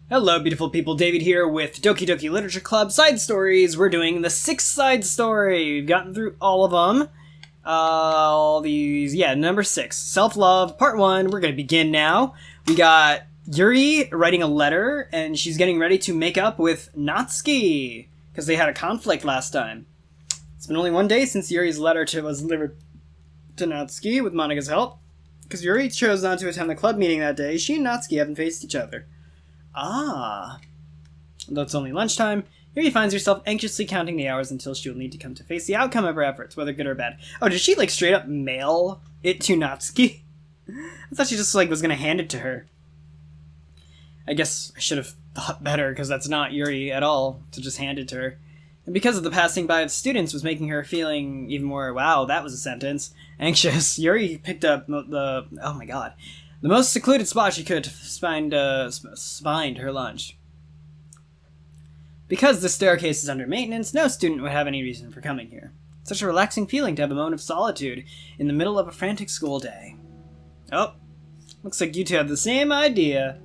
Hello, beautiful people. David here with Doki Doki Literature Club Side Stories. We're doing the 6th side story. We've gotten through all of them. Number 6. Self-Love, Part 1. We're going to begin now. We got Yuri writing a letter, and she's getting ready to make up with Natsuki, because they had a conflict last time. It's been only one day since Yuri's letter was delivered to Natsuki with Monika's help. Because Yuri chose not to attend the club meeting that day, she and Natsuki haven't faced each other. Although it's only lunchtime, Yuri finds herself anxiously counting the hours until she will need to come to face the outcome of her efforts, whether good or bad. Oh, did she, straight up mail it to Natsuki? I thought she just, was gonna hand it to her. I guess I should have thought better, because that's not Yuri at all, to just hand it to her. And because of the passing by of students was making her feeling even more, wow, that was a sentence, anxious, Yuri picked up the most secluded spot she could to find her lunch. Because the staircase is under maintenance, no student would have any reason for coming here. It's such a relaxing feeling to have a moment of solitude in the middle of a frantic school day. Oh, looks like you two have the same idea.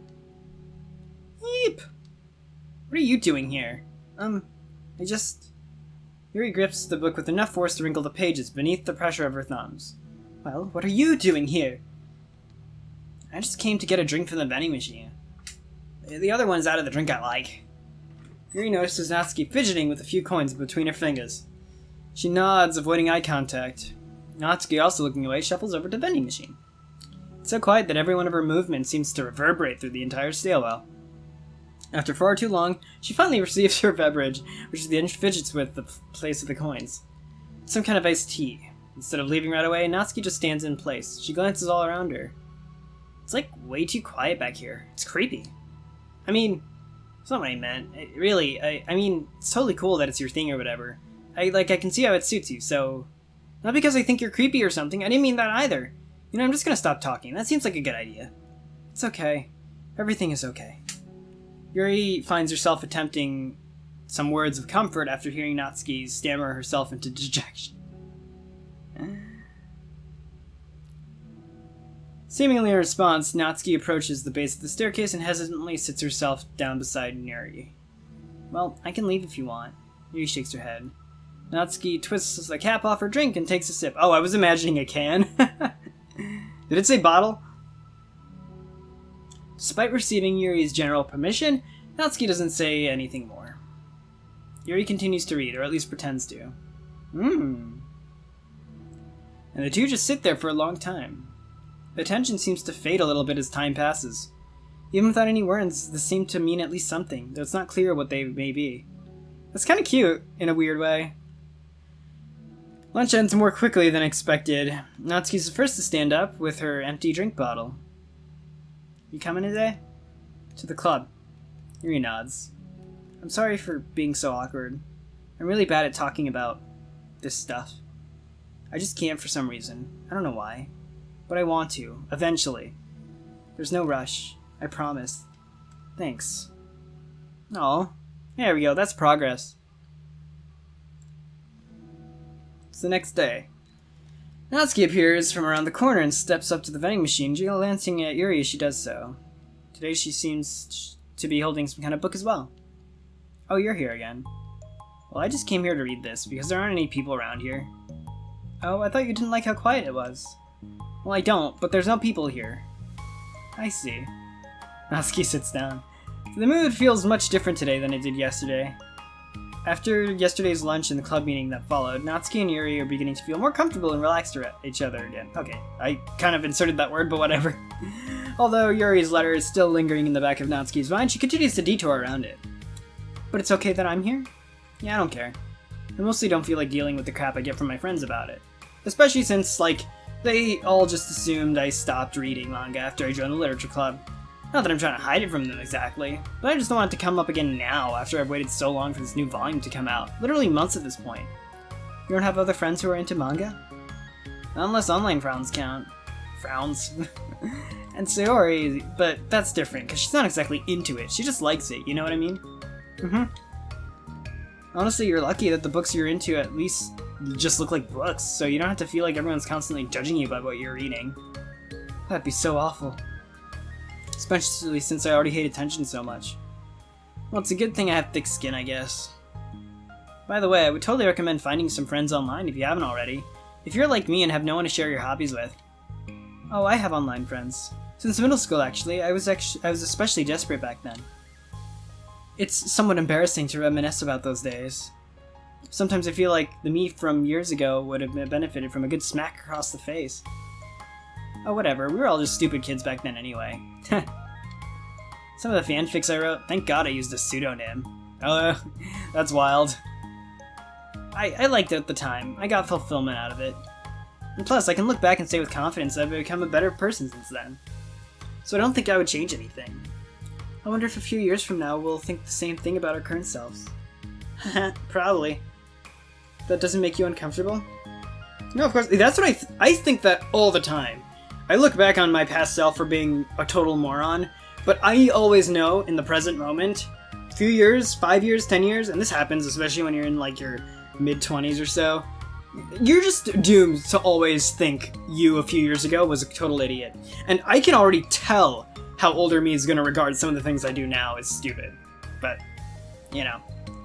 Yeep. What are you doing here? Yuri grips the book with enough force to wrinkle the pages beneath the pressure of her thumbs. Well, what are you doing here? I just came to get a drink from the vending machine. The other one's out of the drink I like. Yuri notices Natsuki fidgeting with a few coins between her fingers. She nods, avoiding eye contact. Natsuki, also looking away, shuffles over to the vending machine. It's so quiet that every one of her movements seems to reverberate through the entire stairwell. After far too long, she finally receives her beverage, which then fidgets with the place of the coins. It's some kind of iced tea. Instead of leaving right away, Natsuki just stands in place. She glances all around her. It's way too quiet back here. It's creepy. I mean, it's not what I meant. I mean, it's totally cool that it's your thing or whatever. I can see how it suits you, so... Not because I think you're creepy or something. I didn't mean that either. I'm just gonna stop talking. That seems like a good idea. It's okay. Everything is okay. Yuri finds herself attempting some words of comfort after hearing Natsuki stammer herself into dejection. Seemingly in response, Natsuki approaches the base of the staircase and hesitantly sits herself down beside Yuri. Well, I can leave if you want. Yuri shakes her head. Natsuki twists the cap off her drink and takes a sip. Oh, I was imagining a can. Did it say bottle? Despite receiving Yuri's general permission, Natsuki doesn't say anything more. Yuri continues to read, or at least pretends to. And the two just sit there for a long time. The tension seems to fade a little bit as time passes. Even without any words, this seemed to mean at least something, though it's not clear what they may be. That's kind of cute, in a weird way. Lunch ends more quickly than expected. Natsuki's the first to stand up with her empty drink bottle. You coming today? To the club. Yuri nods. I'm sorry for being so awkward. I'm really bad at talking about this stuff. I just can't for some reason. I don't know why. But I want to, eventually. There's no rush. I promise. Thanks. Aw. There we go, that's progress. It's the next day. Natsuki appears from around the corner and steps up to the vending machine, glancing at Yuri as she does so. Today she seems to be holding some kind of book as well. Oh, you're here again. Well, I just came here to read this, because there aren't any people around here. Oh, I thought you didn't like how quiet it was. Well, I don't, but there's no people here. I see. Natsuki sits down. The mood feels much different today than it did yesterday. After yesterday's lunch and the club meeting that followed, Natsuki and Yuri are beginning to feel more comfortable and relaxed around each other again. Okay, I kind of inserted that word, but whatever. Although Yuri's letter is still lingering in the back of Natsuki's mind, she continues to detour around it. But it's okay that I'm here? Yeah, I don't care. I mostly don't feel like dealing with the crap I get from my friends about it. Especially since, they all just assumed I stopped reading manga after I joined the literature club. Not that I'm trying to hide it from them exactly, but I just don't want it to come up again now after I've waited so long for this new volume to come out. Literally months at this point. You don't have other friends who are into manga? Not unless online frowns count. Frowns. And Sayori, but that's different, because she's not exactly into it. She just likes it, you know what I mean? Honestly, you're lucky that the books you're into at least just look like books, so you don't have to feel like everyone's constantly judging you by what you're reading. That'd be so awful. Especially since I already hate attention so much. Well, it's a good thing I have thick skin, I guess. By the way, I would totally recommend finding some friends online if you haven't already. If you're like me and have no one to share your hobbies with. Oh, I have online friends. Since middle school, actually. I was especially desperate back then. It's somewhat embarrassing to reminisce about those days. Sometimes I feel like the me from years ago would have benefited from a good smack across the face. Oh, whatever. We were all just stupid kids back then anyway. Some of the fanfics I wrote, thank God I used a pseudonym. Oh, that's wild. I liked it at the time. I got fulfillment out of it. And plus, I can look back and say with confidence that I've become a better person since then. So I don't think I would change anything. I wonder if a few years from now we'll think the same thing about our current selves. Probably. That doesn't make you uncomfortable? No, of course. That's what I think that all the time. I look back on my past self for being a total moron, but I always know in the present moment, a few years, 5 years, 10 years, and this happens especially when you're in like your mid-20s or so, you're just doomed to always think you a few years ago was a total idiot. And I can already tell how older me is going to regard some of the things I do now as stupid. But, you know,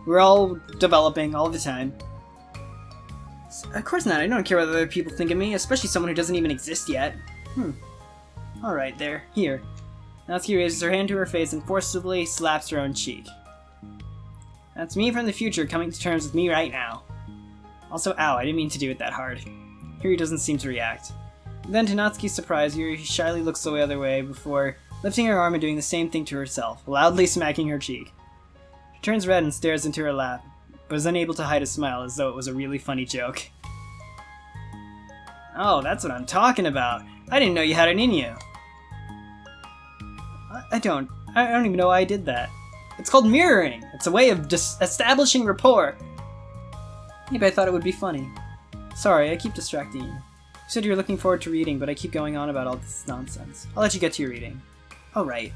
we're all developing all the time. Of course not, I don't care what other people think of me, especially someone who doesn't even exist yet. Alright there, here. Natsuki raises her hand to her face and forcibly slaps her own cheek. That's me from the future coming to terms with me right now. Also, ow, I didn't mean to do it that hard. Yuri doesn't seem to react. Then, to Natsuki's surprise, Yuri shyly looks the other way before lifting her arm and doing the same thing to herself, loudly smacking her cheek. She turns red and stares into her lap, but is unable to hide a smile as though it was a really funny joke. Oh, that's what I'm talking about. I didn't know you had it in you. I don't even know why I did that. It's called mirroring. It's a way of establishing rapport. Maybe I thought it would be funny. Sorry, I keep distracting you. You said you were looking forward to reading, but I keep going on about all this nonsense. I'll let you get to your reading. Oh, right.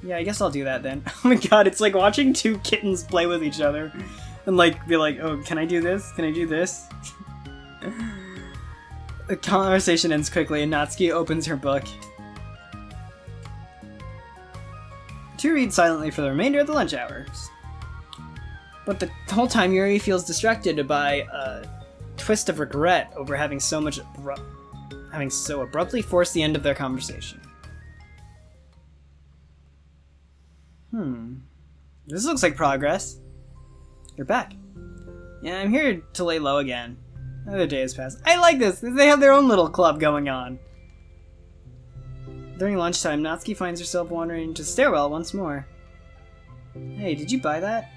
Yeah, I guess I'll do that then. Oh my god, it's like watching two kittens play with each other. And like, be like, oh, can I do this? Can I do this? The conversation ends quickly and Natsuki opens her book. The two read silently for the remainder of the lunch hours. But the whole time Yuri feels distracted by a twist of regret over having so abruptly forced the end of their conversation. This looks like progress. You're back. Yeah, I'm here to lay low again. Another day has passed. I like this! They have their own little club going on. During lunchtime, Natsuki finds herself wandering into the stairwell once more. Hey, did you buy that?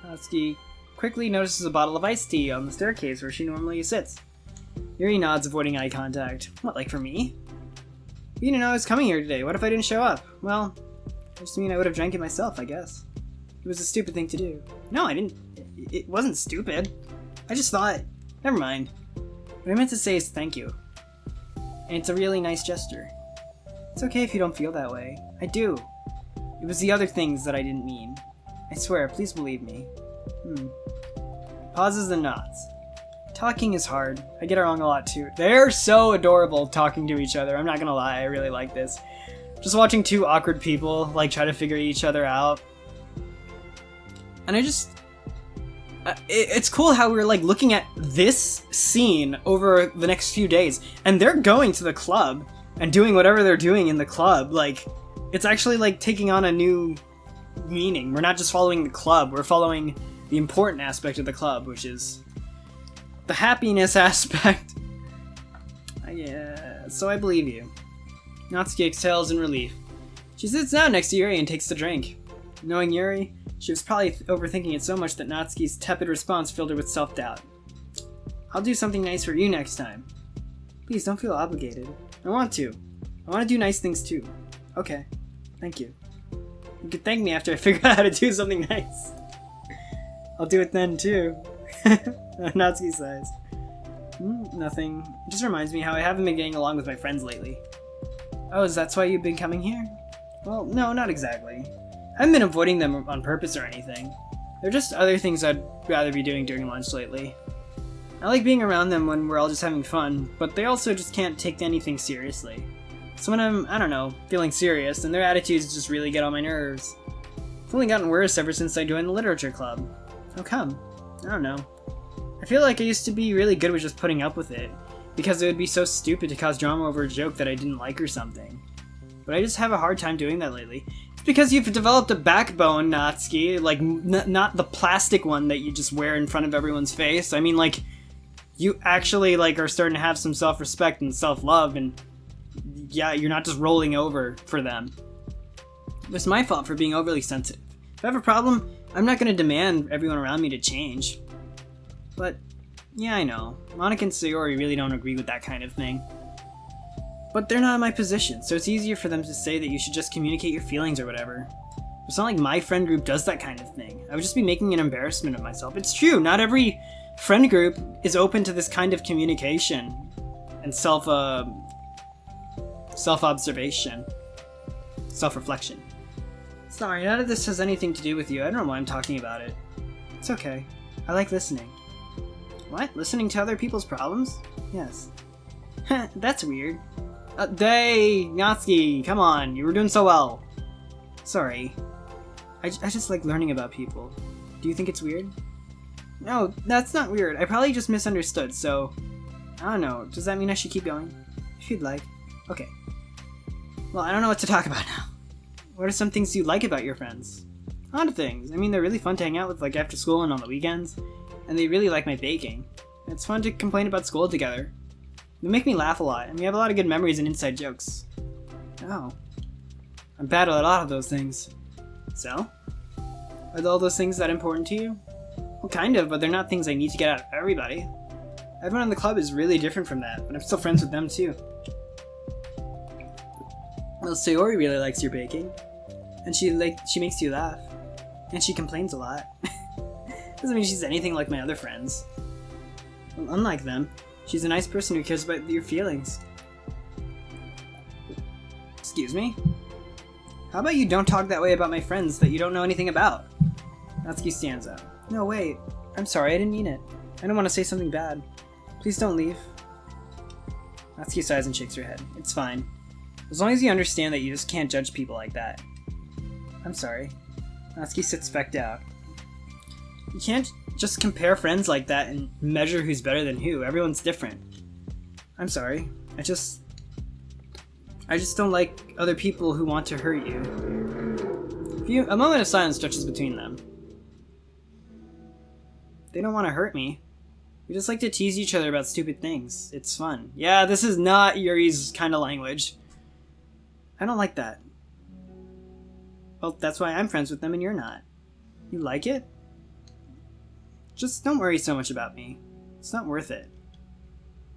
Natsuki quickly notices a bottle of iced tea on the staircase where she normally sits. Yuri nods, avoiding eye contact. What, like for me? You didn't know I was coming here today. What if I didn't show up? Well, I just mean I would have drank it myself, I guess. It was a stupid thing to do. No, I didn't. It wasn't stupid. I just thought... Never mind. What I meant to say is thank you. And it's a really nice gesture. It's okay if you don't feel that way. I do. It was the other things that I didn't mean. I swear, please believe me. Pauses and nods. Talking is hard. I get it wrong a lot too. They're so adorable talking to each other. I'm not gonna lie, I really like this. Just watching two awkward people, like, try to figure each other out. And I just... it's cool how we're, like, looking at this scene over the next few days. And they're going to the club and doing whatever they're doing in the club. Like, it's actually, like, taking on a new meaning. We're not just following the club. We're following the important aspect of the club, which is the happiness aspect. Yeah, so I believe you. Natsuki exhales in relief. She sits down next to Yuri and takes the drink. Knowing Yuri, she was probably overthinking it so much that Natsuki's tepid response filled her with self-doubt. I'll do something nice for you next time. Please don't feel obligated. I want to. I want to do nice things too. Okay. Thank you. You can thank me after I figure out how to do something nice. I'll do it then too. Natsuki sighs. Nothing. It just reminds me how I haven't been getting along with my friends lately. Oh, is that why you've been coming here? Well, no, not exactly. I haven't been avoiding them on purpose or anything. They're just other things I'd rather be doing during lunch lately. I like being around them when we're all just having fun, but they also just can't take anything seriously. So when I'm, I don't know, feeling serious, then their attitudes just really get on my nerves. It's only gotten worse ever since I joined the literature club. How come? I don't know. I feel like I used to be really good with just putting up with it, because it would be so stupid to cause drama over a joke that I didn't like or something. But I just have a hard time doing that lately. It's because you've developed a backbone, Natsuki, like, not the plastic one that you just wear in front of everyone's face. I mean, like, you actually, like, are starting to have some self-respect and self-love, and yeah, you're not just rolling over for them. It's my fault for being overly sensitive. If I have a problem, I'm not going to demand everyone around me to change. But, yeah, I know. Monika and Sayori really don't agree with that kind of thing. But they're not in my position, so it's easier for them to say that you should just communicate your feelings or whatever. It's not like my friend group does that kind of thing. I would just be making an embarrassment of myself. It's true, not every friend group is open to this kind of communication and self-observation. Self-reflection. Sorry, none of this has anything to do with you. I don't know why I'm talking about it. It's okay. I like listening. What? Listening to other people's problems? Yes. That's weird. Natsuki, come on, you were doing so well. Sorry. I just like learning about people. Do you think it's weird? No, that's not weird. I probably just misunderstood, so... I don't know, does that mean I should keep going? If you'd like. Okay. Well, I don't know what to talk about now. What are some things you like about your friends? A lot of things. I mean, they're really fun to hang out with, like, after school and on the weekends. And they really like my baking. It's fun to complain about school together. They make me laugh a lot, and we have a lot of good memories and inside jokes. Oh. I'm bad at a lot of those things. So? Are all those things that important to you? Well, kind of, but they're not things I need to get out of everybody. Everyone in the club is really different from that, but I'm still friends with them too. Well, Sayori really likes your baking. And she makes you laugh. And she complains a lot. Doesn't mean she's anything like my other friends. Well, unlike them, she's a nice person who cares about your feelings. Excuse me? How about you don't talk that way about my friends that you don't know anything about? Natsuki stands up. No, wait. I'm sorry, I didn't mean it. I don't want to say something bad. Please don't leave. Natsuki sighs and shakes her head. It's fine. As long as you understand that you just can't judge people like that. I'm sorry. Natsuki sits back down. You can't just compare friends like that and measure who's better than who. Everyone's different. I'm sorry. I just don't like other people who want to hurt you. A moment of silence stretches between them. They don't want to hurt me. We just like to tease each other about stupid things. It's fun. Yeah, this is not Yuri's kind of language. I don't like that. Well, that's why I'm friends with them and you're not. You like it? Just don't worry so much about me. It's not worth it.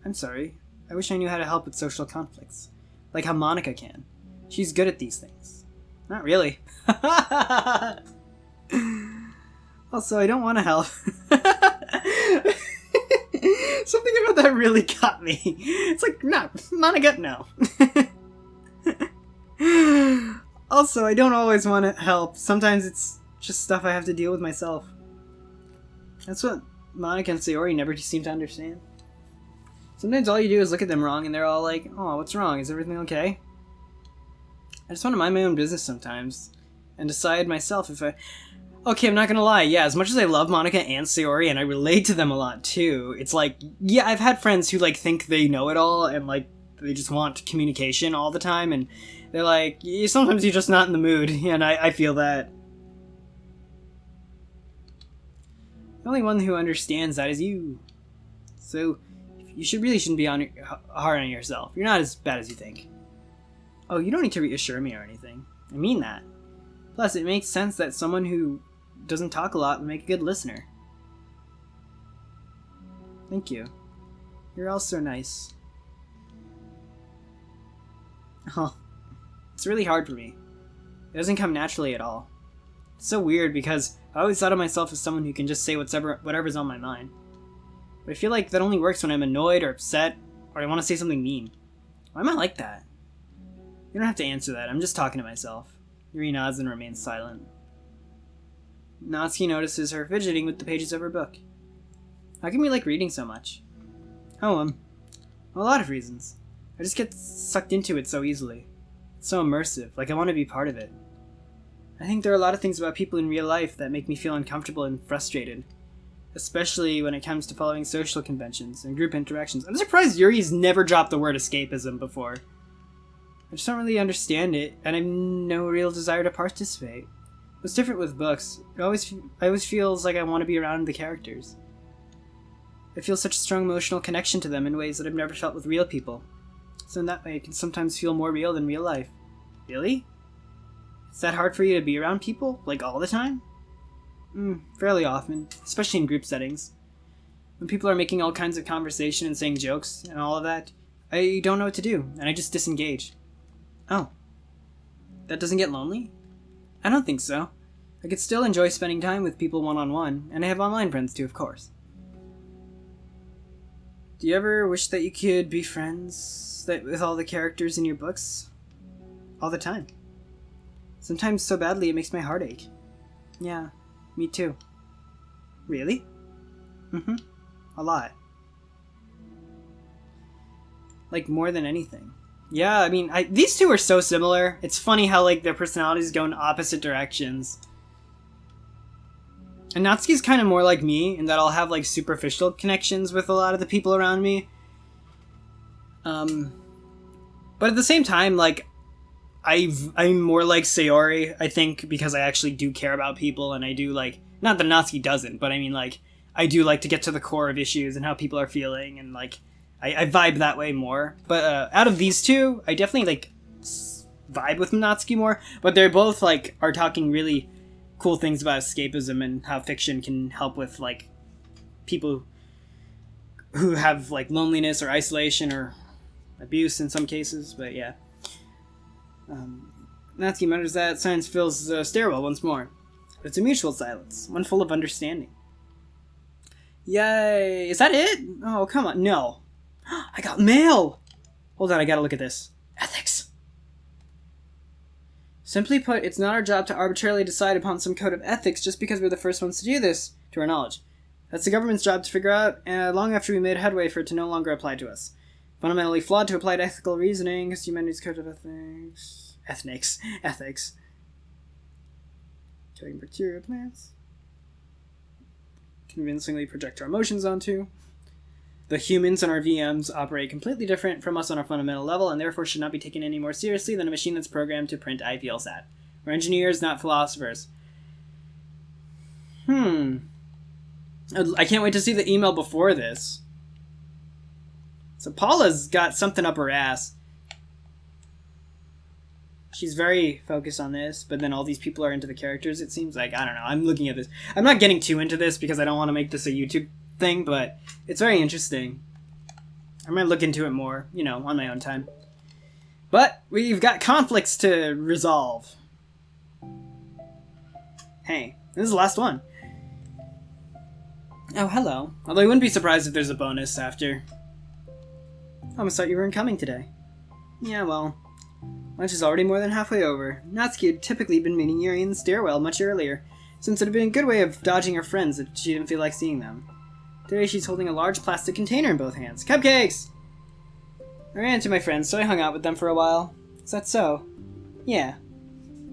I'm sorry. I wish I knew how to help with social conflicts. Like how Monika can. She's good at these things. Not really. Also, I don't want to help. Something about that really got me. It's like, no, Monika, no. Also, I don't always want to help. Sometimes it's just stuff I have to deal with myself. That's what Monika and Sayori never seem to understand. Sometimes all you do is look at them wrong and they're all like, oh, what's wrong? Is everything okay? I just want to mind my own business sometimes and decide myself if I... Okay, I'm not gonna lie, yeah, as much as I love Monika and Sayori and I relate to them a lot too, it's like, yeah, I've had friends who like think they know it all and like they just want communication all the time and they're like, yeah, sometimes you're just not in the mood, and I feel that. The only one who understands that is you. So, you shouldn't be hard on yourself. You're not as bad as you think. Oh, you don't need to reassure me or anything. I mean that. Plus, it makes sense that someone who doesn't talk a lot would make a good listener. Thank you. You're all so nice. Oh, it's really hard for me. It doesn't come naturally at all. It's so weird because I always thought of myself as someone who can just say whatever's on my mind. But I feel like that only works when I'm annoyed or upset or I want to say something mean. Why am I like that? You don't have to answer that. I'm just talking to myself. Yuri nods and remains silent. Natsuki notices her fidgeting with the pages of her book. How can we like reading so much? Oh, a lot of reasons. I just get sucked into it so easily. It's so immersive, like I want to be part of it. I think there are a lot of things about people in real life that make me feel uncomfortable and frustrated. Especially when it comes to following social conventions and group interactions. I'm surprised Yuri's never dropped the word escapism before. I just don't really understand it, and I have no real desire to participate. What's different with books, I always feels like I want to be around the characters. I feel such a strong emotional connection to them in ways that I've never felt with real people. So in that way, it can sometimes feel more real than real life. Really? Is that hard for you to be around people, like all the time? Fairly often, especially in group settings. When people are making all kinds of conversation and saying jokes and all of that, I don't know what to do, and I just disengage. Oh. That doesn't get lonely? I don't think so. I could still enjoy spending time with people one-on-one, and I have online friends too, of course. Do you ever wish that you could be friends with all the characters in your books? All the time. Sometimes so badly it makes my heart ache. Yeah, me too. Really? A lot. Like, more than anything. Yeah, I mean, these two are so similar. It's funny how, like, their personalities go in opposite directions. And Natsuki's kind of more like me, in that I'll have, like, superficial connections with a lot of the people around me. But at the same time, like, I'm more like Sayori, I think, because I actually do care about people, and I do, like, not that Natsuki doesn't, but I mean, like, I do like to get to the core of issues and how people are feeling, and, like, I vibe that way more. But out of these two, I definitely, like, vibe with Natsuki more, but they're both, like, are talking really cool things about escapism and how fiction can help with, like, people who have, like, loneliness or isolation or abuse in some cases, but yeah. Natsuki mutters that silence fills the stairwell once more. It's a mutual silence, one full of understanding. Yay! Is that it? Oh, come on. No. I got mail! Hold on, I gotta look at this. Ethics! Simply put, it's not our job to arbitrarily decide upon some code of ethics just because we're the first ones to do this, to our knowledge. That's the government's job to figure out, long after we made headway for it to no longer apply to us. Fundamentally flawed to applied ethical reasoning, humanity's code of ethics... Ethics. Taking bacteria plants. Convincingly project our emotions onto. The humans in our VMs operate completely different from us on a fundamental level, and therefore should not be taken any more seriously than a machine that's programmed to print I feel sad. We're engineers, not philosophers. I can't wait to see the email before this. So Paula's got something up her ass. She's very focused on this, but then all these people are into the characters, it seems like. I don't know. I'm looking at this. I'm not getting too into this because I don't want to make this a YouTube thing, but it's very interesting. I might look into it more, you know, on my own time. But we've got conflicts to resolve. Hey, this is the last one. Oh, hello. Although I wouldn't be surprised if there's a bonus after. I almost thought you weren't coming today. Yeah, well, lunch is already more than halfway over. Natsuki had typically been meeting Yuri in the stairwell much earlier, since it had been a good way of dodging her friends if she didn't feel like seeing them. Today she's holding a large plastic container in both hands. Cupcakes! I ran into my friends, so I hung out with them for a while. Is that so? Yeah.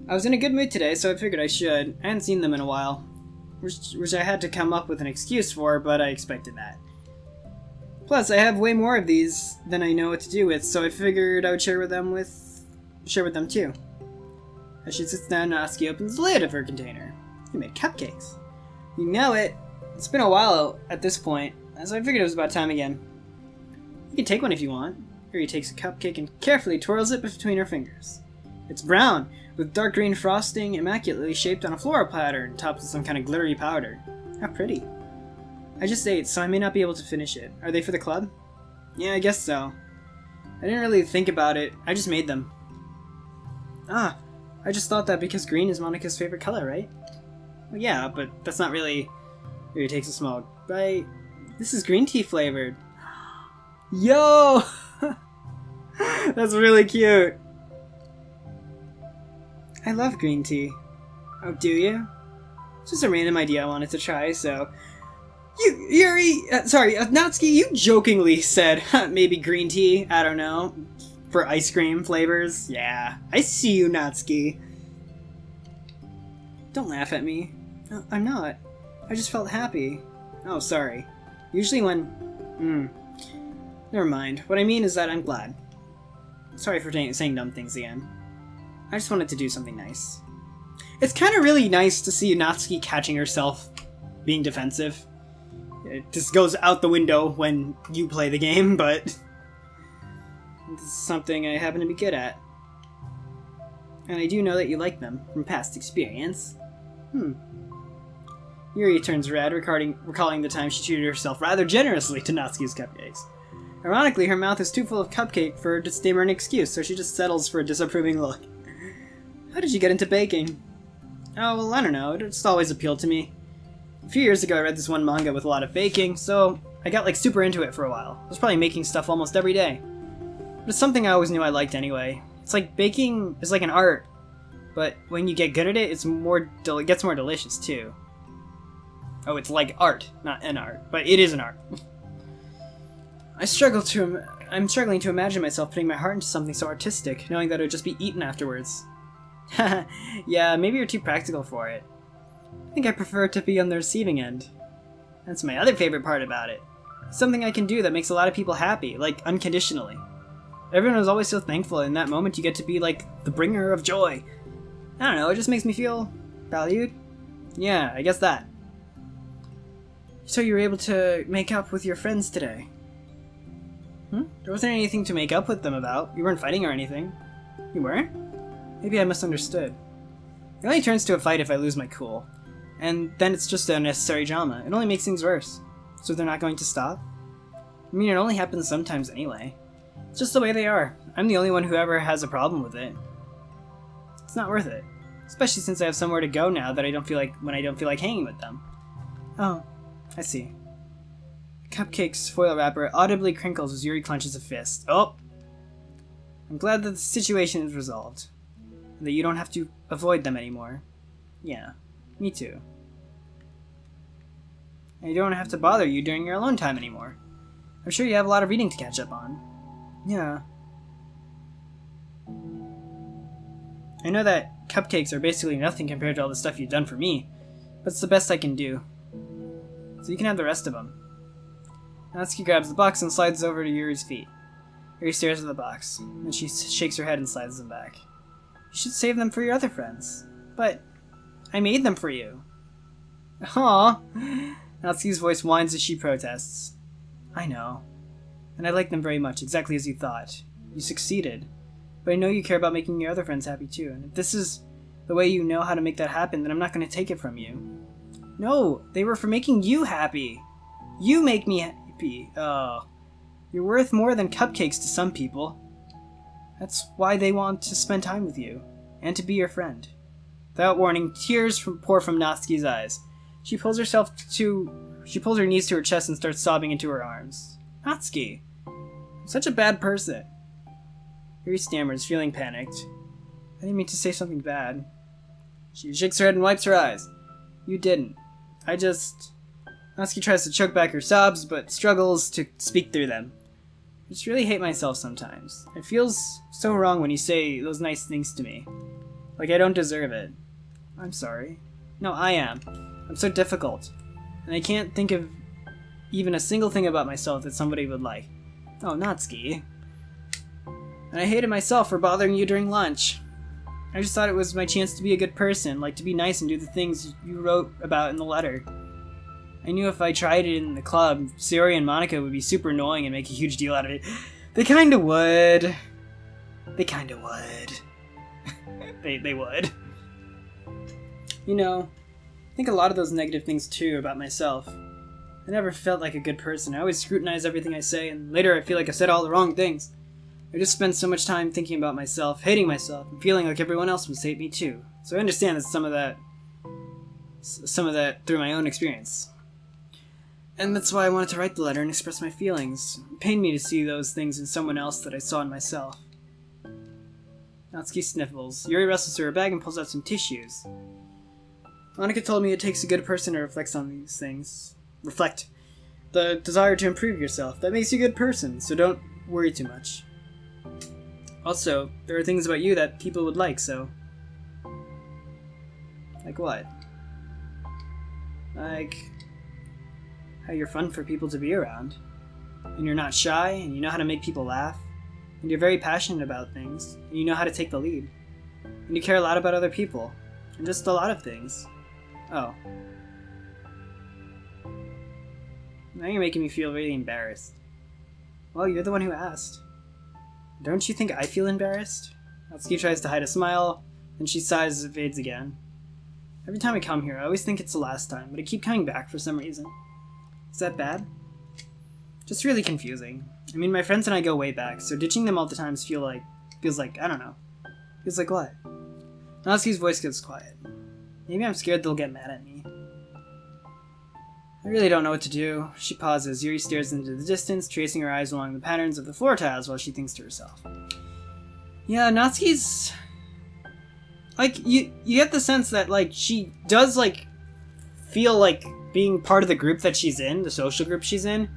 I was in a good mood today, so I figured I should. I hadn't seen them in a while. Which I had to come up with an excuse for, but I expected that. Plus, I have way more of these than I know what to do with, so I figured I would share with them too. As she sits down, Natsuki opens the lid of her container. You made cupcakes. You know it. It's been a while at this point, so I figured it was about time again. You can take one if you want. Yuri takes a cupcake and carefully twirls it between her fingers. It's brown, with dark green frosting immaculately shaped on a floral pattern, topped with some kind of glittery powder. How pretty. I just ate, so I may not be able to finish it. Are they for the club? Yeah, I guess so. I didn't really think about it. I just made them. Ah, I just thought that because green is Monika's favorite color, right? Well, yeah, but that's not really... Yuri takes a small bite. This is green tea flavored. Yo! That's really cute. I love green tea. Oh, do you? It's just a random idea I wanted to try, so... Natsuki, you jokingly said maybe green tea, I don't know, for ice cream flavors. Yeah, I see you, Natsuki. Don't laugh at me. No, I'm not. I just felt happy. Oh, sorry. Usually when... Never mind. What I mean is that I'm glad. Sorry for saying dumb things again. I just wanted to do something nice. It's kind of really nice to see Natsuki catching herself being defensive. It just goes out the window when you play the game, but... This is something I happen to be good at. And I do know that you like them, from past experience. Yuri turns red, recalling the time she treated herself rather generously to Natsuki's cupcakes. Ironically, her mouth is too full of cupcake for her to stammer an excuse, so she just settles for a disapproving look. How did you get into baking? Oh, well, I don't know. It just always appealed to me. A few years ago, I read this one manga with a lot of baking, so I got, like, super into it for a while. I was probably making stuff almost every day. But it's something I always knew I liked anyway. It's like baking is like an art, but when you get good at it, it gets more delicious, too. Oh, it's like art, not an art, but it is an art. I'm struggling to imagine myself putting my heart into something so artistic, knowing that it would just be eaten afterwards. Yeah, maybe you're too practical for it. I think I prefer to be on the receiving end. That's my other favorite part about it. It's something I can do that makes a lot of people happy, like unconditionally. Everyone is always so thankful, and in that moment you get to be like the bringer of joy. I don't know, it just makes me feel valued. Yeah, I guess that. So you were able to make up with your friends today? There wasn't anything to make up with them about. You weren't fighting or anything. You weren't? Maybe I misunderstood. It only turns to a fight if I lose my cool. And then it's just unnecessary drama. It only makes things worse. So they're not going to stop? I mean, it only happens sometimes anyway. It's just the way they are. I'm the only one who ever has a problem with it. It's not worth it. Especially since I have somewhere to go now that I don't feel like hanging with them. Oh, I see. Cupcake's foil wrapper audibly crinkles as Yuri clenches a fist. Oh! I'm glad that the situation is resolved. And that you don't have to avoid them anymore. Yeah, me too. And you don't have to bother you during your alone time anymore. I'm sure you have a lot of reading to catch up on. Yeah. I know that cupcakes are basically nothing compared to all the stuff you've done for me, but it's the best I can do. So you can have the rest of them. Natsuki grabs the box and slides over to Yuri's feet. Yuri stares at the box, and she shakes her head and slides them back. You should save them for your other friends. But I made them for you. Aww. Natsuki's voice whines as she protests. I know. And I like them very much, exactly as you thought. You succeeded. But I know you care about making your other friends happy too, and if this is the way you know how to make that happen, then I'm not going to take it from you. No, they were for making you happy. You make me happy. Oh. You're worth more than cupcakes to some people. That's why they want to spend time with you, and to be your friend. Without warning, tears pour from Natsuki's eyes. She pulls her knees to her chest and starts sobbing into her arms. Natsuki, I'm such a bad person. Yuri stammers, feeling panicked. I didn't mean to say something bad. She shakes her head and wipes her eyes. You didn't. Natsuki tries to choke back her sobs, but struggles to speak through them. I just really hate myself sometimes. It feels so wrong when you say those nice things to me. Like I don't deserve it. I'm sorry. No, I am. I'm so difficult. And I can't think of even a single thing about myself that somebody would like. Oh, Natsuki. And I hated myself for bothering you during lunch. I just thought it was my chance to be a good person, like to be nice and do the things you wrote about in the letter. I knew if I tried it in the club, Sayori and Monika would be super annoying and make a huge deal out of it. They kinda would. They would. You know, I think a lot of those negative things too about myself. I never felt like a good person. I always scrutinize everything I say, and later I feel like I said all the wrong things. I just spend so much time thinking about myself, hating myself, and feeling like everyone else must hate me too. So I understand that some of that through my own experience. And that's why I wanted to write the letter and express my feelings. It pained me to see those things in someone else that I saw in myself. Natsuki sniffles. Yuri wrestles through her bag and pulls out some tissues. Monika told me it takes a good person to reflect on these things. reflect the desire to improve yourself. That makes you a good person, so don't worry too much. Also, there are things about you that people would like, so... Like what? Like... how you're fun for people to be around. And you're not shy, and you know how to make people laugh. And you're very passionate about things, and you know how to take the lead. And you care a lot about other people. And just a lot of things. Oh. Now you're making me feel really embarrassed. Well, you're the one who asked. Don't you think I feel embarrassed? Natsuki tries to hide a smile, then she sighs as it fades again. Every time I come here, I always think it's the last time, but I keep coming back for some reason. Is that bad? Just really confusing. I mean, my friends and I go way back, so ditching them all the time feels like, I don't know. Feels like what? Natsuki's voice gets quiet. Maybe I'm scared they'll get mad at me. I really don't know what to do. She pauses. Yuri stares into the distance, tracing her eyes along the patterns of the floor tiles while she thinks to herself. Yeah, Natsuki's... Like, you get the sense that, like, she does, like, feel like being part of the group that she's in, the social group she's in,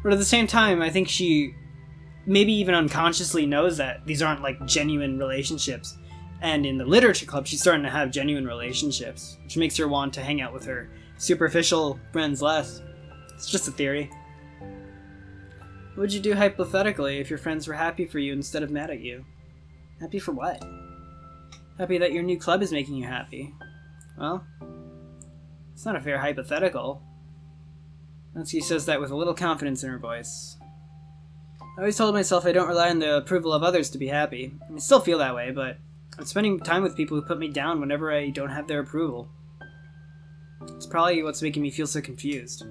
but at the same time, I think she maybe even unconsciously knows that these aren't, like, genuine relationships. And in the literature club, she's starting to have genuine relationships, which makes her want to hang out with her superficial friends less. It's just a theory. What would you do hypothetically if your friends were happy for you instead of mad at you? Happy for what? Happy that your new club is making you happy. Well, it's not a fair hypothetical. Natsuki says that with a little confidence in her voice. I always told myself I don't rely on the approval of others to be happy. I still feel that way, but I'm spending time with people who put me down whenever I don't have their approval. It's probably what's making me feel so confused,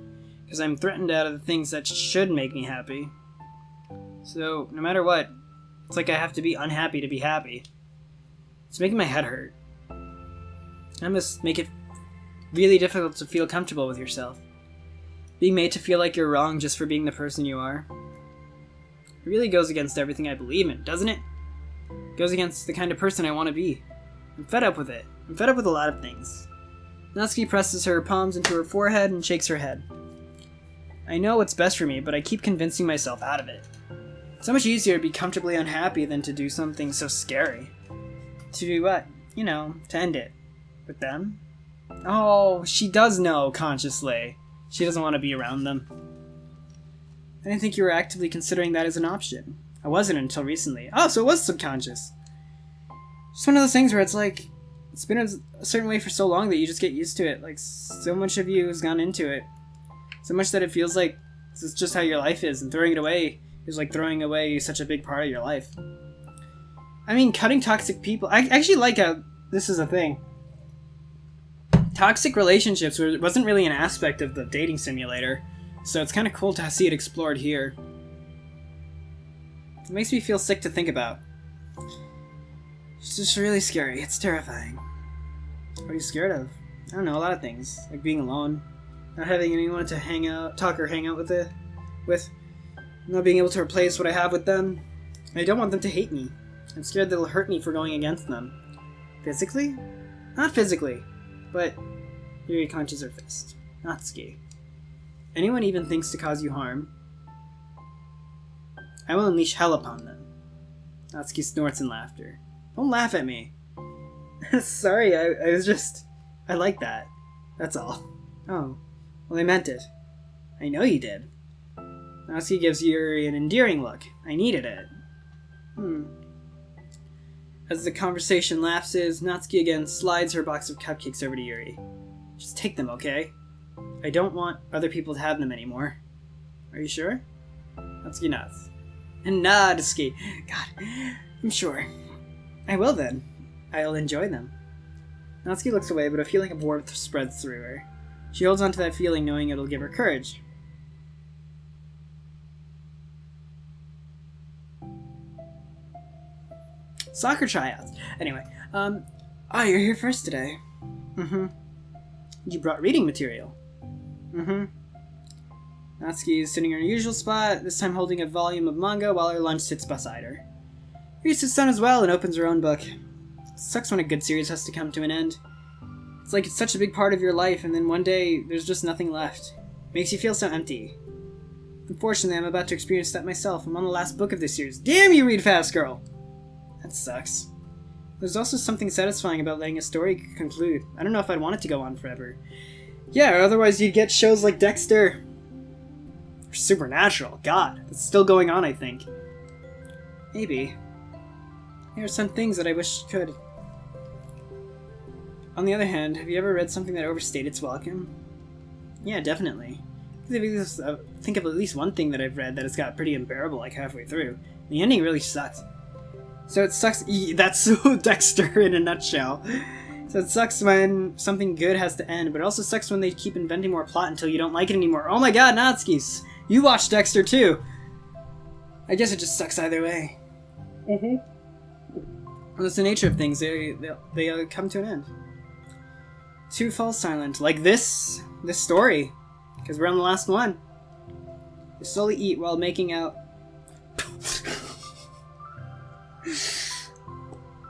because I'm threatened out of the things that should make me happy. So, no matter what, it's like I have to be unhappy to be happy. It's making my head hurt. That must make it really difficult to feel comfortable with yourself. Being made to feel like you're wrong just for being the person you are. It really goes against everything I believe in, doesn't it? It goes against the kind of person I want to be. I'm fed up with it. I'm fed up with a lot of things. Natsuki presses her palms into her forehead and shakes her head. I know what's best for me, but I keep convincing myself out of it. It's so much easier to be comfortably unhappy than to do something so scary. To do what? You know, to end it. With them? Oh, she does know, consciously. She doesn't want to be around them. I didn't think you were actively considering that as an option. I wasn't until recently. Oh, so it was subconscious. Just one of those things where it's like, it's been a certain way for so long that you just get used to it. Like, so much of you has gone into it. So much that it feels like this is just how your life is, and throwing it away is like throwing away such a big part of your life. I mean, cutting toxic people... I actually like how this is a thing. Toxic relationships wasn't really an aspect of the dating simulator, so it's kind of cool to see it explored here. It makes me feel sick to think about. It's just really scary. It's terrifying. What are you scared of? I don't know, a lot of things. Like being alone. Not having anyone to hang out with. Not being able to replace what I have with them. I don't want them to hate me. I'm scared that it'll hurt me for going against them. Physically? Not physically. But Yuri clenches her fist. Natsuki. Anyone even thinks to cause you harm, I will unleash hell upon them. Natsuki snorts in laughter. Don't laugh at me. Sorry, I like that. That's all. Oh, well, I meant it. I know you did. Natsuki gives Yuri an endearing look. I needed it. As the conversation lapses, Natsuki again slides her box of cupcakes over to Yuri. Just take them, okay? I don't want other people to have them anymore. Are you sure? Natsuki nods. And Natsuki. God, I'm sure. I will then. I'll enjoy them. Natsuki looks away, but a feeling of warmth spreads through her. She holds on to that feeling, knowing it'll give her courage. Soccer tryouts. Anyway, you're here first today. You brought reading material. Natsuki is sitting in her usual spot, this time holding a volume of manga while her lunch sits beside her. Yuri sits down as well and opens her own book. It sucks when a good series has to come to an end. It's like it's such a big part of your life, and then one day, there's just nothing left. Makes you feel so empty. Unfortunately, I'm about to experience that myself. I'm on the last book of this series. Damn, you read fast, girl! That sucks. There's also something satisfying about letting a story conclude. I don't know if I'd want it to go on forever. Yeah, otherwise you'd get shows like Dexter. Or Supernatural. God, it's still going on, I think. Maybe. There are some things that I wish could. On the other hand, have you ever read something that overstayed its welcome? Yeah, definitely. Think of at least one thing that I've read that has got pretty unbearable like halfway through. The ending really sucked. So it sucks. That's so Dexter in a nutshell. So it sucks when something good has to end, but it also sucks when they keep inventing more plot until you don't like it anymore. Oh my god, Natsuki! You watched Dexter too! I guess it just sucks either way. Mm-hmm. Well, that's the nature of things. They come to an end. Two fall silent. Like this story. Because we're on the last one. They slowly eat while making out.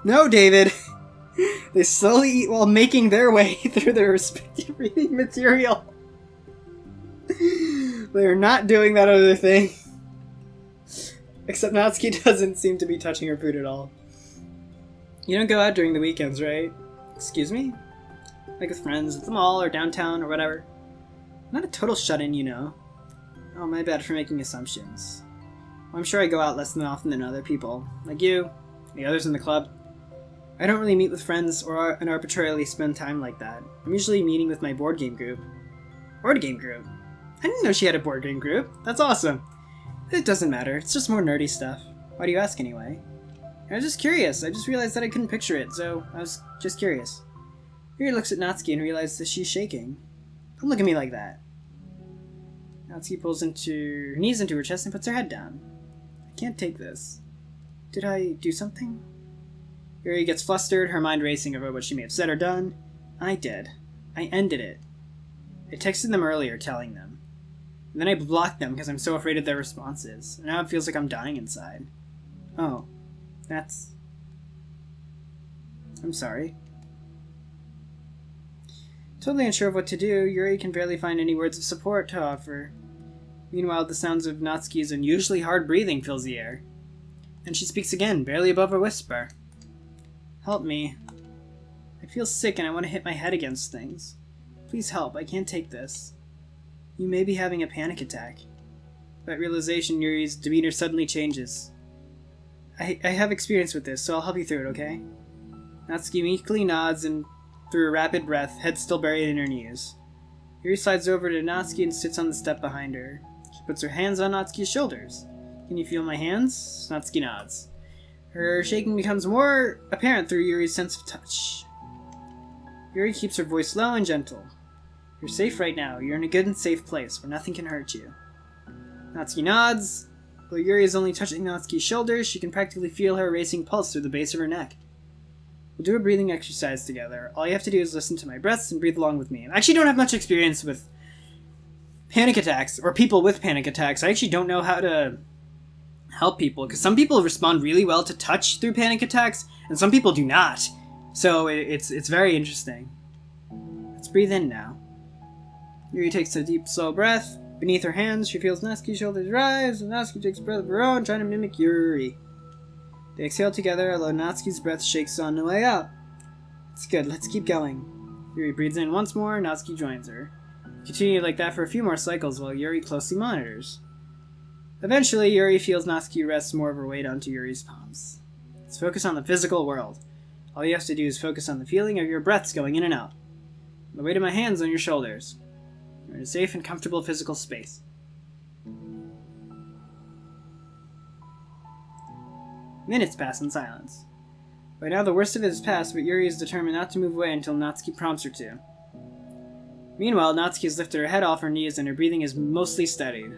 No, David! They slowly eat while making their way through their respective reading material. They're not doing that other thing. Except Natsuki doesn't seem to be touching her food at all. You don't go out during the weekends, right? Excuse me? Like with friends at the mall or downtown or whatever. Not a total shut-in, you know. Oh, my bad for making assumptions. Well, I'm sure I go out less than often than other people. Like you, the others in the club. I don't really meet with friends and arbitrarily spend time like that. I'm usually meeting with my board game group. Board game group? I didn't know she had a board game group. That's awesome. It doesn't matter. It's just more nerdy stuff. Why do you ask anyway? I was just curious. I just realized that I couldn't picture it, so I was just curious. Yuri looks at Natsuki and realizes that she's shaking. Don't look at me like that. Natsuki pulls her knees into her chest and puts her head down. I can't take this. Did I do something? Yuri gets flustered, her mind racing over what she may have said or done. I did. I ended it. I texted them earlier telling them. And then I blocked them because I'm so afraid of their responses. And now it feels like I'm dying inside. Oh. That's... I'm sorry. Totally unsure of what to do, Yuri can barely find any words of support to offer. Meanwhile, the sounds of Natsuki's unusually hard breathing fills the air. And she speaks again, barely above a whisper. Help me. I feel sick and I want to hit my head against things. Please help, I can't take this. You may be having a panic attack. That realization, Yuri's demeanor suddenly changes. I have experience with this, so I'll help you through it, okay? Natsuki meekly nods and, through a rapid breath, head still buried in her knees. Yuri slides over to Natsuki and sits on the step behind her. She puts her hands on Natsuki's shoulders. Can you feel my hands? Natsuki nods. Her shaking becomes more apparent through Yuri's sense of touch. Yuri keeps her voice low and gentle. You're safe right now. You're in a good and safe place where nothing can hurt you. Natsuki nods. Though Yuri is only touching Natsuki's shoulders, she can practically feel her racing pulse through the base of her neck. We'll do a breathing exercise together. All you have to do is listen to my breaths and breathe along with me. I actually don't have much experience with panic attacks, or people with panic attacks. I actually don't know how to help people, because some people respond really well to touch through panic attacks, and some people do not. So it's very interesting. Let's breathe in now. Yuri takes a deep, slow breath. Beneath her hands, she feels Natsuki's shoulders rise, and Natsuki takes a breath of her own, trying to mimic Yuri. They exhale together, although Natsuki's breath shakes on the way out. It's good, let's keep going. Yuri breathes in once more, and Natsuki joins her. Continue like that for a few more cycles while Yuri closely monitors. Eventually, Yuri feels Natsuki rest more of her weight onto Yuri's palms. Let's focus on the physical world. All you have to do is focus on the feeling of your breaths going in and out. The weight of my hands on your shoulders. You're in a safe and comfortable physical space. Minutes pass in silence. By now the worst of it is past, but Yuri is determined not to move away until Natsuki prompts her to. Meanwhile, Natsuki has lifted her head off her knees and her breathing is mostly steadied.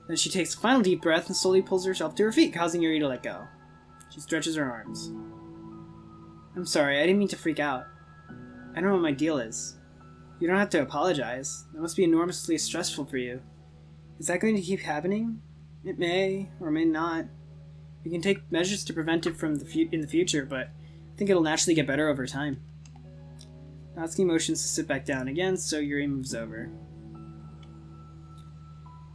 Then she takes a final deep breath and slowly pulls herself to her feet, causing Yuri to let go. She stretches her arms. I'm sorry, I didn't mean to freak out. I don't know what my deal is. You don't have to apologize. That must be enormously stressful for you. Is that going to keep happening? It may, or may not. We can take measures to prevent it from in the future, but I think it'll naturally get better over time. Natsuki motions to sit back down again, so Yuri moves over.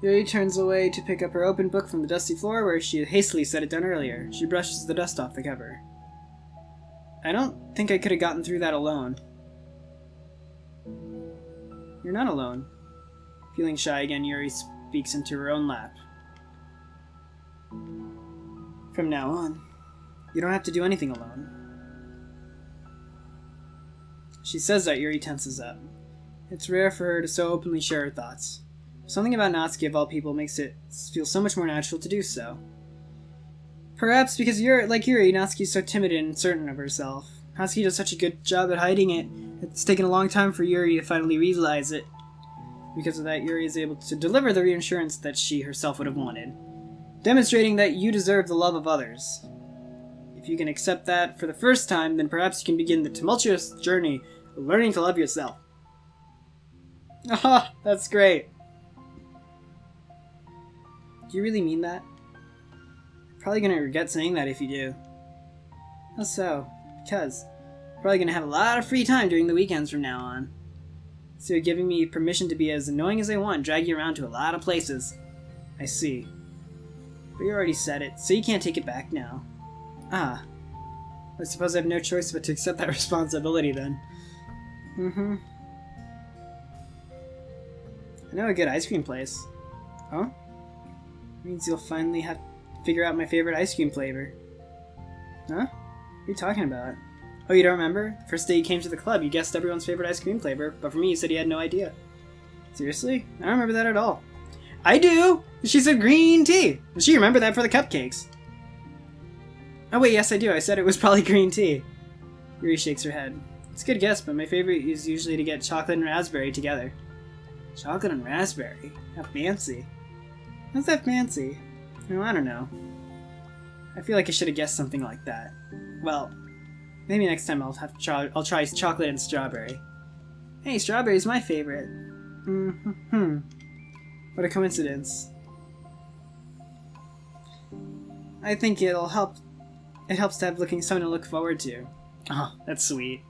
Yuri turns away to pick up her open book from the dusty floor where she had hastily set it down earlier. She brushes the dust off the cover. I don't think I could have gotten through that alone. You're not alone. Feeling shy again, Yuri speaks into her own lap. From now on, you don't have to do anything alone. She says that, Yuri tenses up. It's rare for her to so openly share her thoughts. Something about Natsuki of all people makes it feel so much more natural to do so. Perhaps because like Yuri, Natsuki's so timid and certain of herself. Natsuki does such a good job at hiding it. It's taken a long time for Yuri to finally realize it. Because of that, Yuri is able to deliver the reassurance that she herself would have wanted, demonstrating that you deserve the love of others. If you can accept that for the first time, then perhaps you can begin the tumultuous journey of learning to love yourself. Ah, that's great. Do you really mean that? You're probably gonna regret saying that if you do. How so? Because you're probably gonna have a lot of free time during the weekends from now on. So you're giving me permission to be as annoying as I want, drag you around to a lot of places. I see. But you already said it, so you can't take it back now. Ah. I suppose I have no choice but to accept that responsibility then. Mm-hmm. I know a good ice cream place. Oh? Means you'll finally have to figure out my favorite ice cream flavor. Huh? What are you talking about? Oh, you don't remember? The first day you came to the club, you guessed everyone's favorite ice cream flavor, but for me you said you had no idea. Seriously? I don't remember that at all. I do! She said green tea! Does she remember that for the cupcakes? Oh wait, yes I do. I said it was probably green tea. Yuri shakes her head. It's a good guess, but my favorite is usually to get chocolate and raspberry together. Chocolate and raspberry? How fancy. How's that fancy? No, I don't know. I feel like I should have guessed something like that. Well, maybe next time I'll try chocolate and strawberry. Hey, strawberry's my favorite. What a coincidence. I think it'll help. It helps to have something to look forward to. Oh, that's sweet.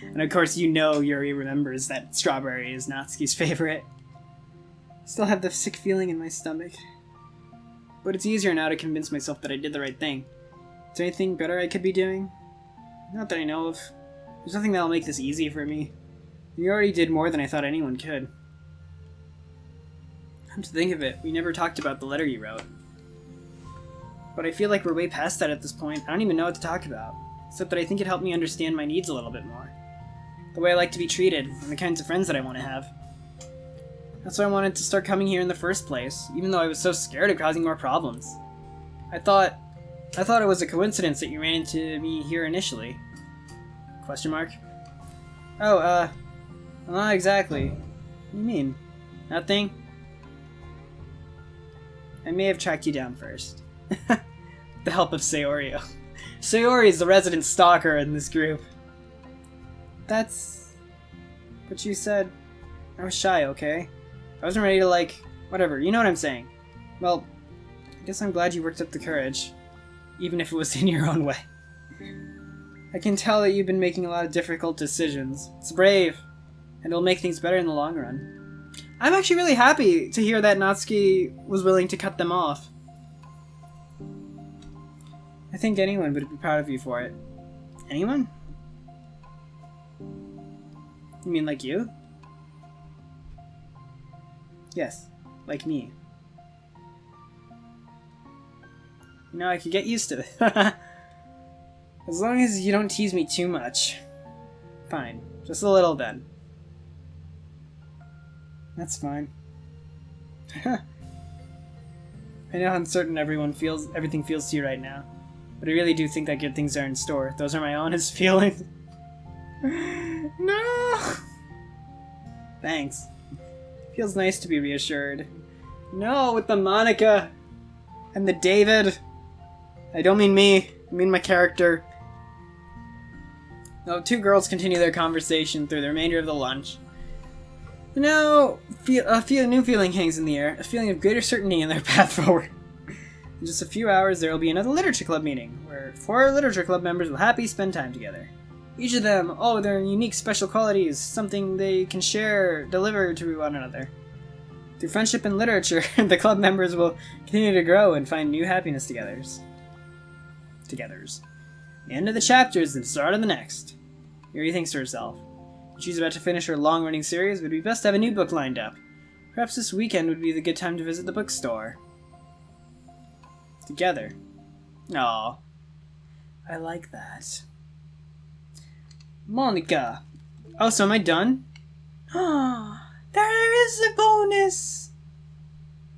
And of course you know Yuri remembers that strawberry is Natsuki's favorite. Still have the sick feeling in my stomach. But it's easier now to convince myself that I did the right thing. Is there anything better I could be doing? Not that I know of. There's nothing that'll make this easy for me. You already did more than I thought anyone could. Come to think of it, we never talked about the letter you wrote. But I feel like we're way past that at this point. I don't even know what to talk about. Except that I think it helped me understand my needs a little bit more. The way I like to be treated, and the kinds of friends that I want to have. That's why I wanted to start coming here in the first place, even though I was so scared of causing more problems. I thought it was a coincidence that you ran into me here initially. Question mark? Oh, well, not exactly. What do you mean? Nothing? I may have tracked you down first. With the help of Sayori. Sayori is the resident stalker in this group. That's... But you said I was shy, okay? I wasn't ready to, whatever, you know what I'm saying. Well, I guess I'm glad you worked up the courage. Even if it was in your own way. I can tell that you've been making a lot of difficult decisions. It's brave, and it'll make things better in the long run. I'm actually really happy to hear that Natsuki was willing to cut them off. I think anyone would be proud of you for it. Anyone? You mean like you? Yes, like me. You know, I could get used to it. As long as you don't tease me too much. Fine. Just a little then. That's fine. I know how uncertain everything feels to you right now. But I really do think that good things are in store. Those are my honest feelings. No! Thanks. Feels nice to be reassured. No, with the Monika and the David. I don't mean me. I mean my character. The two girls continue their conversation through the remainder of the lunch. Now, a new feeling hangs in the air. A feeling of greater certainty in their path forward. In just a few hours, there will be another literature club meeting, where 4 literature club members will happily spend time together. Each of them, their unique special qualities, something they can share, deliver to one another. Through friendship and literature, the club members will continue to grow and find new happiness together. The end of the chapter is the start of the next. Yuri thinks to herself. When she's about to finish her long-running series, it would be best to have a new book lined up. Perhaps this weekend would be the good time to visit the bookstore. Together. Aw. I like that. Monika. Oh, so am I done? There is a bonus!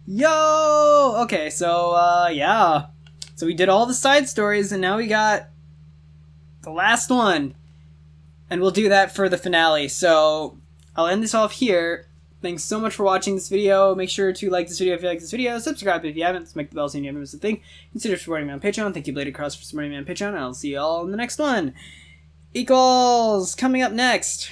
Yo! Okay, so, yeah. So we did all the side stories, and now we got the last one. And we'll do that for the finale. So, I'll end this off here. Thanks so much for watching this video. Make sure to like this video if you like this video. Subscribe if you haven't. Smack the bell so you never miss a thing. Consider supporting me on Patreon. Thank you, Bladed Cross, for supporting me on Patreon. And I'll see you all in the next one. Equals! Coming up next.